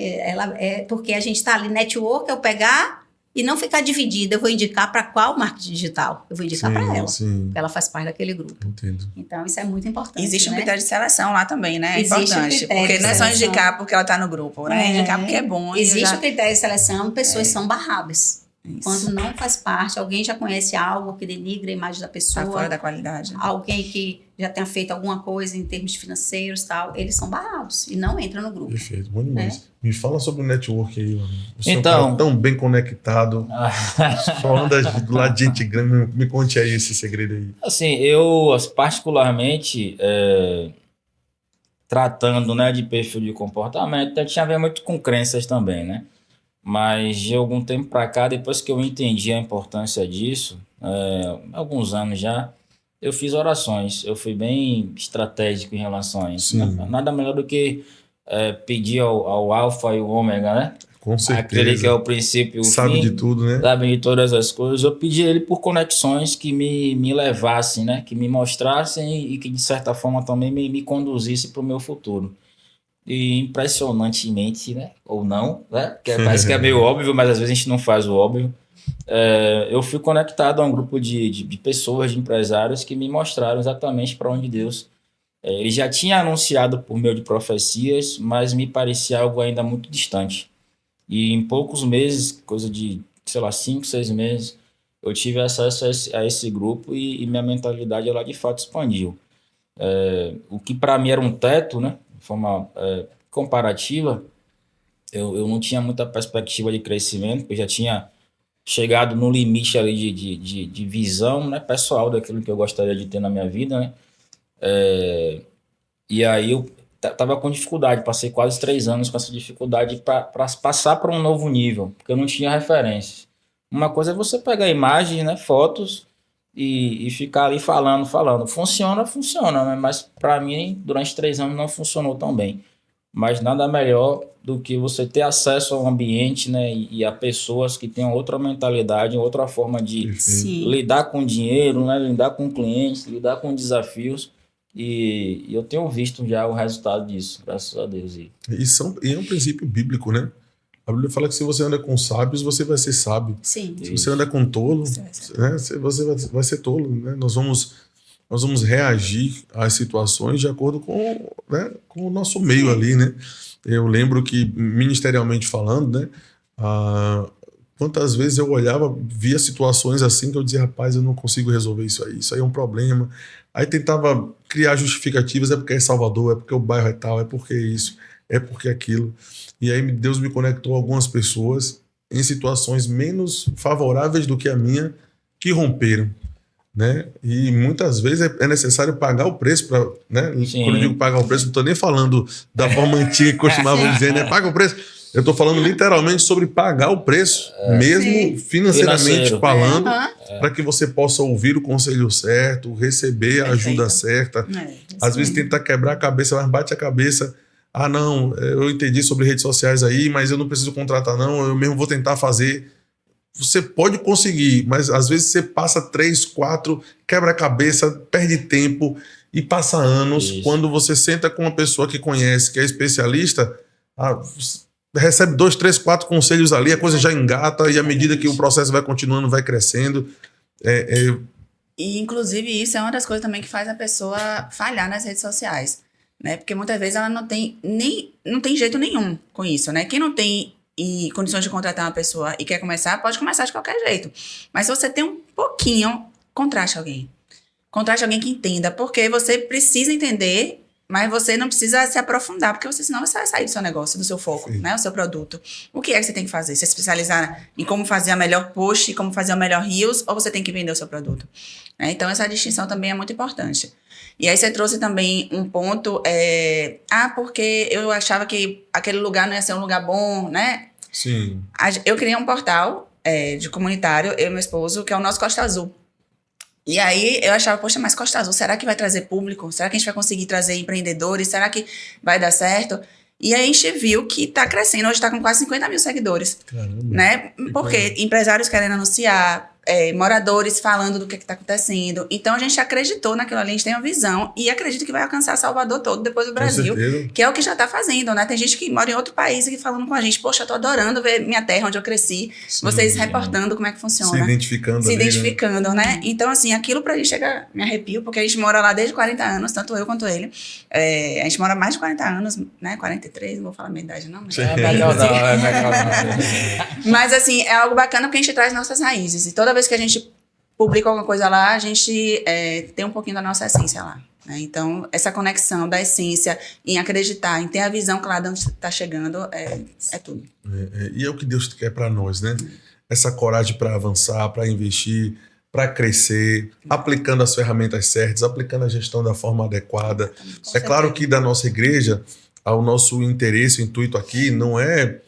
porque a gente está ali, network, eu pegar e não ficar dividida. Eu vou indicar para qual marketing digital? Eu vou indicar para ela, porque ela faz parte daquele grupo. Entendo. Então, isso é muito importante. Existe um né? critério de seleção lá também, né? É importante. Porque não é só indicar porque ela está no grupo, né? Indicar porque é bom. Existe o critério de seleção, pessoas são barradas. Isso. Quando não faz parte, alguém já conhece algo que denigra a imagem da pessoa. Tá fora da qualidade. Alguém que já tenha feito alguma coisa em termos financeiros e tal, eles são barrados e não entram no grupo. Perfeito, bom demais. Me fala sobre o network aí, mano. Você é um cara tão bem conectado, só anda do lado de gente grande. Me conte aí esse segredo aí. Assim, eu particularmente, tratando, né, de perfil de comportamento, tinha a ver muito com crenças também, né? Mas de algum tempo para cá, depois que eu entendi a importância disso, alguns anos já, eu fiz orações. Eu fui bem estratégico em relação a isso. Nada melhor do que pedir ao alfa e o ômega, né? Com certeza. Aquele que é o princípio e o sabe fim. De tudo, né? Sabe de todas as coisas. Eu pedi ele por conexões que me levassem, né? Que me mostrassem e que, de certa forma, também me conduzisse para o meu futuro. E impressionantemente, né? Ou não, né? Parece que é meio óbvio, mas às vezes a gente não faz o óbvio. Eu fui conectado a um grupo de pessoas, de empresários que me mostraram exatamente para onde Deus... ele já tinha anunciado por meio de profecias, mas me parecia algo ainda muito distante. E em poucos meses, coisa de, 5, 6 meses, eu tive acesso a esse grupo e minha mentalidade ela de fato expandiu. O que para mim era um teto, né? De forma comparativa, eu não tinha muita perspectiva de crescimento, porque eu já tinha chegado no limite ali de visão, né, pessoal daquilo que eu gostaria de ter na minha vida, né? E aí eu estava com dificuldade, passei quase 3 anos com essa dificuldade para passar para um novo nível, porque eu não tinha referências. Uma coisa é você pegar imagens, né, fotos, e ficar ali falando. Funciona, né? Mas para mim, durante 3 anos não funcionou tão bem. Mas nada melhor do que você ter acesso ao ambiente, né? E a pessoas que tenham outra mentalidade, outra forma de lidar com dinheiro, né? Lidar com clientes, lidar com desafios. E eu tenho visto já o resultado disso, graças a Deus. E é um princípio bíblico, né? A Bíblia fala que se você anda com sábios, você vai ser sábio. Sim. Se você anda com tolo, né, você vai ser tolo. Né? Nós vamos reagir às situações de acordo com, né, com o nosso meio ali. Né? Eu lembro que, ministerialmente falando, né, quantas vezes eu olhava, via situações assim que eu dizia, rapaz, eu não consigo resolver isso aí é um problema. Aí tentava criar justificativas, é porque é Salvador, é porque o bairro é tal, é porque isso, é porque aquilo. E aí Deus me conectou a algumas pessoas em situações menos favoráveis do que a minha, que romperam. né? E muitas vezes é necessário pagar o preço para, né? Quando eu digo pagar o preço, não estou nem falando da forma antiga que costumavam dizer, né? Paga o preço. Eu estou falando literalmente sobre pagar o preço, mesmo financeiramente falando, para que você possa ouvir o conselho certo, receber a ajuda certa. Às vezes tenta quebrar a cabeça, mas bate a cabeça. Ah, não, eu entendi sobre redes sociais aí, mas eu não preciso contratar não, eu mesmo vou tentar fazer. Você pode conseguir, mas às vezes você passa 3, 4, quebra a cabeça, perde tempo e passa anos. Isso. Quando você senta com uma pessoa que conhece, que é especialista, recebe 2, 3, 4 conselhos ali, a coisa já engata e à medida que o processo vai continuando, vai crescendo. E inclusive isso é uma das coisas também que faz a pessoa falhar nas redes sociais, né? Porque muitas vezes ela não tem jeito nenhum com isso, né? Quem não tem condições de contratar uma pessoa e quer começar, pode começar de qualquer jeito. Mas se você tem um pouquinho, contrate alguém. Contrate alguém que entenda, porque você precisa entender, mas você não precisa se aprofundar, porque senão você vai sair do seu negócio, do seu foco, né? O seu produto. O que é que você tem que fazer? Você se especializar em como fazer a melhor post, como fazer o melhor reels, ou você tem que vender o seu produto? Então, essa distinção também é muito importante. E aí você trouxe também um ponto, porque eu achava que aquele lugar não ia ser um lugar bom, né? Sim. Eu criei um portal de comunitário, eu e meu esposo, que é o nosso Costa Azul. E aí eu achava, poxa, mas Costa Azul, será que vai trazer público? Será que a gente vai conseguir trazer empreendedores? Será que vai dar certo? E aí a gente viu que está crescendo, hoje está com quase 50 mil seguidores. Caramba. Né? Porque empresários querendo anunciar, moradores falando do que está acontecendo. Então a gente acreditou naquilo ali, a gente tem uma visão e acredita que vai alcançar Salvador todo, depois do Brasil, que é o que já está fazendo, né? Tem gente que mora em outro país e falando com a gente, poxa, eu tô adorando ver minha terra, onde eu cresci, vocês reportando como é que funciona. Se identificando, né? Então, assim, aquilo pra gente chega, me arrepio, porque a gente mora lá desde 40 anos, tanto eu quanto ele. A gente mora mais de 40 anos, né? 43, não vou falar a minha idade, não. Mas é melhor não. Mas, assim, é algo bacana porque a gente traz nossas raízes. E toda vez que a gente publica alguma coisa lá, a gente tem um pouquinho da nossa essência lá. Né? Então, essa conexão da essência em acreditar, em ter a visão clara de onde está chegando, é tudo. E é o que Deus quer para nós, né? Essa coragem para avançar, para investir, para crescer, aplicando as ferramentas certas, aplicando a gestão da forma adequada. É claro que da nossa igreja, o nosso interesse, o intuito aqui não é...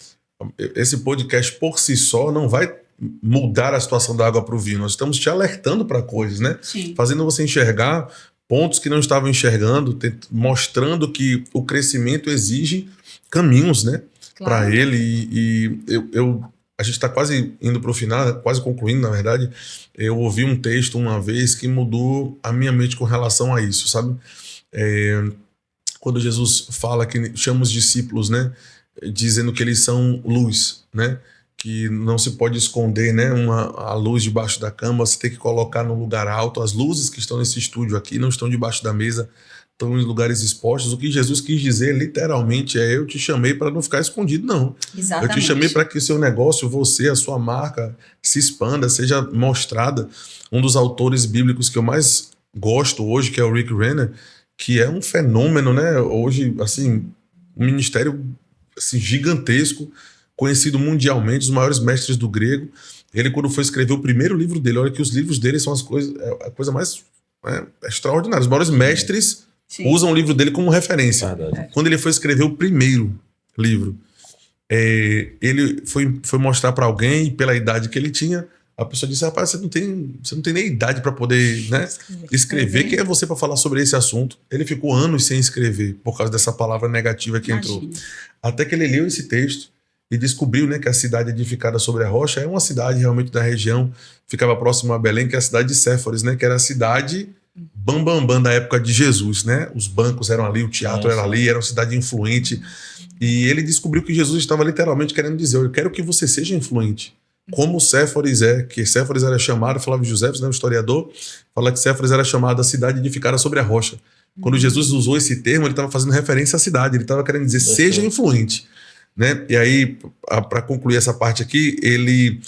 Esse podcast por si só não vai mudar a situação da água para o vinho. Nós estamos te alertando para coisas, né? Sim. Fazendo você enxergar pontos que não estavam enxergando, mostrando que o crescimento exige caminhos, né? Claro. Para ele. E a gente está quase indo para o final, quase concluindo, na verdade. Eu ouvi um texto uma vez que mudou a minha mente com relação a isso, sabe? Quando Jesus fala que chama os discípulos, né? Dizendo que eles são luz, né? Que não se pode esconder, né? A luz debaixo da cama, você tem que colocar num lugar alto. As luzes que estão nesse estúdio aqui não estão debaixo da mesa, estão em lugares expostos. O que Jesus quis dizer literalmente eu te chamei para não ficar escondido, não. Exatamente. Eu te chamei para que o seu negócio, você, a sua marca se expanda, seja mostrada. Um dos autores bíblicos que eu mais gosto hoje, que é o Rick Renner, que é um fenômeno, né? Hoje, assim, um ministério assim, gigantesco, conhecido mundialmente, os maiores mestres do grego. Ele, quando foi escrever o primeiro livro dele, olha que os livros dele são a coisa mais extraordinária. Os maiores mestres usam o livro dele como referência. Quando ele foi escrever o primeiro livro, ele foi mostrar para alguém, e pela idade que ele tinha, a pessoa disse, rapaz, você não tem nem idade para poder, né, escrever. Quem é você para falar sobre esse assunto? Ele ficou anos sem escrever, por causa dessa palavra negativa que entrou. Até que ele leu esse texto e descobriu, né, que a cidade edificada sobre a rocha é uma cidade realmente da região, ficava próximo a Belém, que é a cidade de Séforis, né, que era a cidade bambambam da época de Jesus, né? Os bancos eram ali, o teatro era ali, era uma cidade influente. E ele descobriu que Jesus estava literalmente querendo dizer, eu quero que você seja influente. Como Séforis que Séforis era chamado, Flávio José, né, o historiador, fala que Séforis era chamada a cidade edificada sobre a rocha. Quando Jesus usou esse termo, ele estava fazendo referência à cidade, ele estava querendo dizer, seja influente. Né? E aí, para concluir essa parte aqui, ele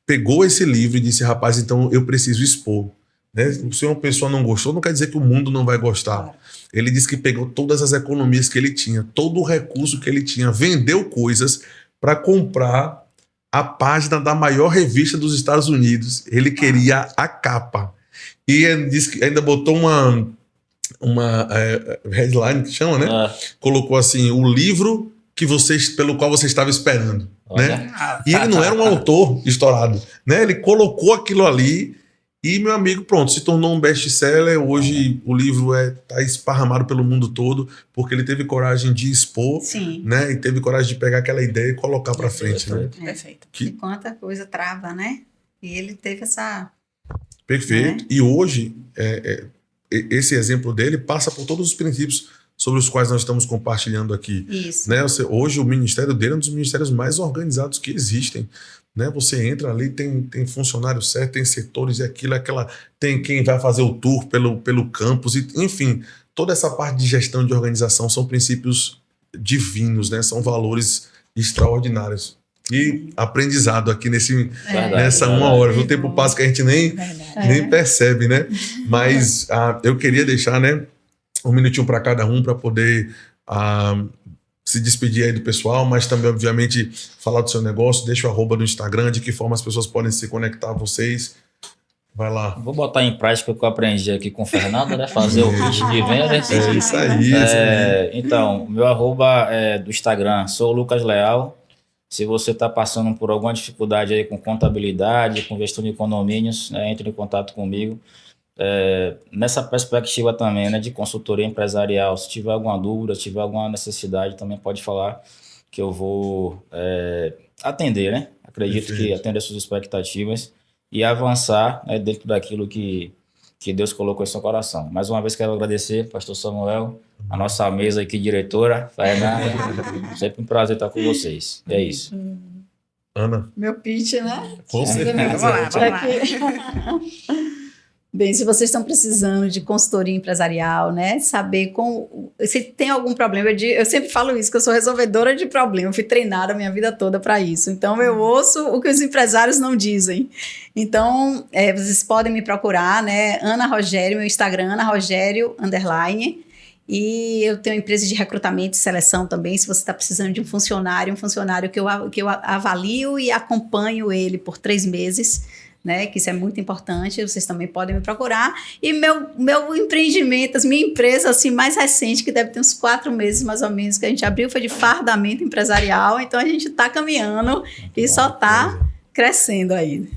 pegou esse livro e disse, rapaz, então eu preciso expor. Né? Se uma pessoa não gostou, não quer dizer que o mundo não vai gostar. Ele disse que pegou todas as economias que ele tinha, todo o recurso que ele tinha, vendeu coisas para comprar a página da maior revista dos Estados Unidos. Ele queria a capa. E ele disse que ainda botou uma headline que chama, né? Colocou assim, o livro pelo qual você estava esperando, né? E ele não era um autor estourado, né? Ele colocou aquilo ali e, meu amigo, pronto, se tornou um best-seller. Hoje o livro tá esparramado pelo mundo todo, porque ele teve coragem de expor, né? E teve coragem de pegar aquela ideia e colocar para frente, né? Perfeito. E quanta coisa trava, né? E ele teve essa... Perfeito. Né? E hoje, esse exemplo dele passa por todos os princípios sobre os quais nós estamos compartilhando aqui. Isso. Né? Hoje o ministério dele é um dos ministérios mais organizados que existem. Né? Você entra ali, tem funcionário certo, tem setores e aquela, tem quem vai fazer o tour pelo campus, e, enfim, toda essa parte de gestão de organização são princípios divinos, né? São valores extraordinários. E aprendizado aqui nessa uma hora. O tempo passa que a gente nem percebe, né? Mas eu queria deixar, né, um minutinho para cada um para poder se despedir aí do pessoal, mas também, obviamente, falar do seu negócio. Deixa o @ do Instagram, de que forma as pessoas podem se conectar a vocês. Vai lá. Vou botar em prática o que eu aprendi aqui com o Fernando, né? Fazer o pitch de venda. Isso aí. Então, meu @ do Instagram, sou o Lucas Leal. Se você está passando por alguma dificuldade aí com contabilidade, com gestão de condomínios, né, entre em contato comigo. Nessa perspectiva também, né, de consultoria empresarial, se tiver alguma dúvida, se tiver alguma necessidade, também pode falar que eu vou atender, né? Acredito que atender suas expectativas e avançar, né, dentro daquilo que Deus colocou em seu coração. Mais uma vez quero agradecer, pastor Samuel, a nossa mesa aqui, diretora, Fernanda. Sempre um prazer estar com vocês. É isso. Ana. Meu pitch, né? Com certeza. Vamos lá. Bem, se vocês estão precisando de consultoria empresarial, né? Saber se tem algum problema. Eu sempre falo isso, que eu sou resolvedora de problema. Eu fui treinada a minha vida toda para isso. Então, eu ouço o que os empresários não dizem. Então, vocês podem me procurar, né? Ana Rogério, meu Instagram, Ana Rogério, _. E eu tenho uma empresa de recrutamento e seleção também. Se você está precisando de um funcionário que eu avalio e acompanho ele por 3 meses, né, que isso é muito importante, vocês também podem me procurar. E meu empreendimento, minha empresa assim, mais recente, que deve ter uns 4 meses mais ou menos, que a gente abriu, foi de fardamento empresarial. Então a gente está caminhando e só está crescendo aí.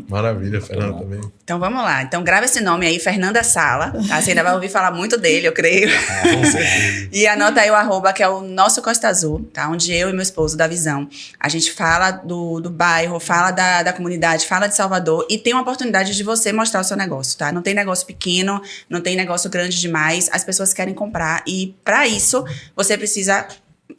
Maravilha, Fernanda também. Então vamos lá. Então grava esse nome aí, Fernanda Sala. Tá? Você ainda vai ouvir falar muito dele, eu creio. Com certeza. E anota aí o @, que é o nosso Costa Azul, tá? Onde eu e meu esposo da Visão, a gente fala do bairro, fala da comunidade, fala de Salvador e tem uma oportunidade de você mostrar o seu negócio, tá? Não tem negócio pequeno, não tem negócio grande demais. As pessoas querem comprar e para isso você precisa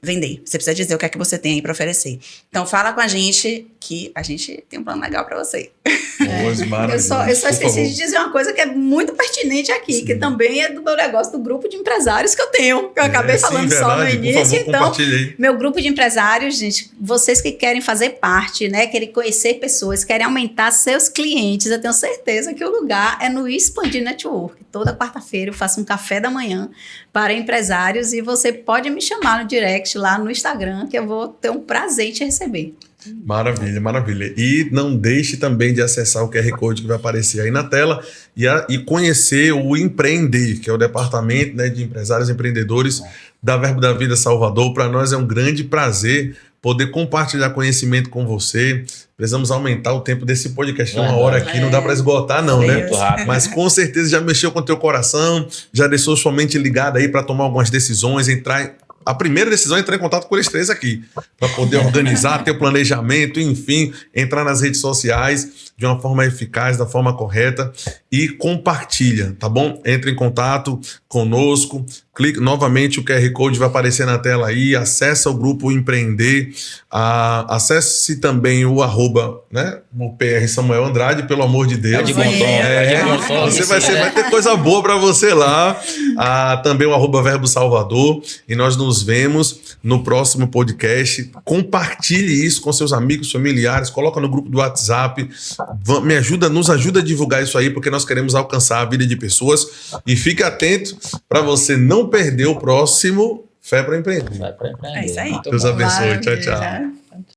vender. Você precisa dizer o que é que você tem aí para oferecer. Então fala com a gente que a gente tem um plano legal para você. Eu só esqueci de dizer uma coisa que é muito pertinente aqui, que também é do meu negócio, do grupo de empresários que eu tenho, que eu acabei falando só no início. Então, meu grupo de empresários, gente, vocês que querem fazer parte, né, querem conhecer pessoas, querem aumentar seus clientes, eu tenho certeza que o lugar é no Expandir Network. Toda quarta-feira eu faço um café da manhã para empresários e você pode me chamar no direct lá no Instagram, que eu vou ter um prazer em te receber. Maravilha, maravilha. E não deixe também de acessar o QR Code que vai aparecer aí na tela e conhecer o Empreender, que é o departamento, né, de empresários e empreendedores da Verbo da Vida Salvador. Para nós é um grande prazer poder compartilhar conhecimento com você. Precisamos aumentar o tempo desse podcast. Uma hora aqui não dá para esgotar não, né? Mas com certeza já mexeu com o teu coração, já deixou sua mente ligada aí para tomar algumas decisões, A primeira decisão é entrar em contato com eles 3 aqui, para poder organizar, ter planejamento, enfim, entrar nas redes sociais de uma forma eficaz, da forma correta e compartilha, tá bom? Entre em contato conosco, clique novamente, o QR Code vai aparecer na tela aí, acessa o grupo Empreender, acesse também o @, né? O PR Samuel Andrade, pelo amor de Deus. Você vai ter coisa boa para você lá. Também o @Verbo Salvador. E nós nos vemos no próximo podcast. Compartilhe isso com seus amigos, familiares, coloca no grupo do WhatsApp. Nos ajuda a divulgar isso aí, porque nós queremos alcançar a vida de pessoas. E fique atento para você não perder o próximo Fé para Empreender. É isso aí. Deus abençoe. Tchau, tchau.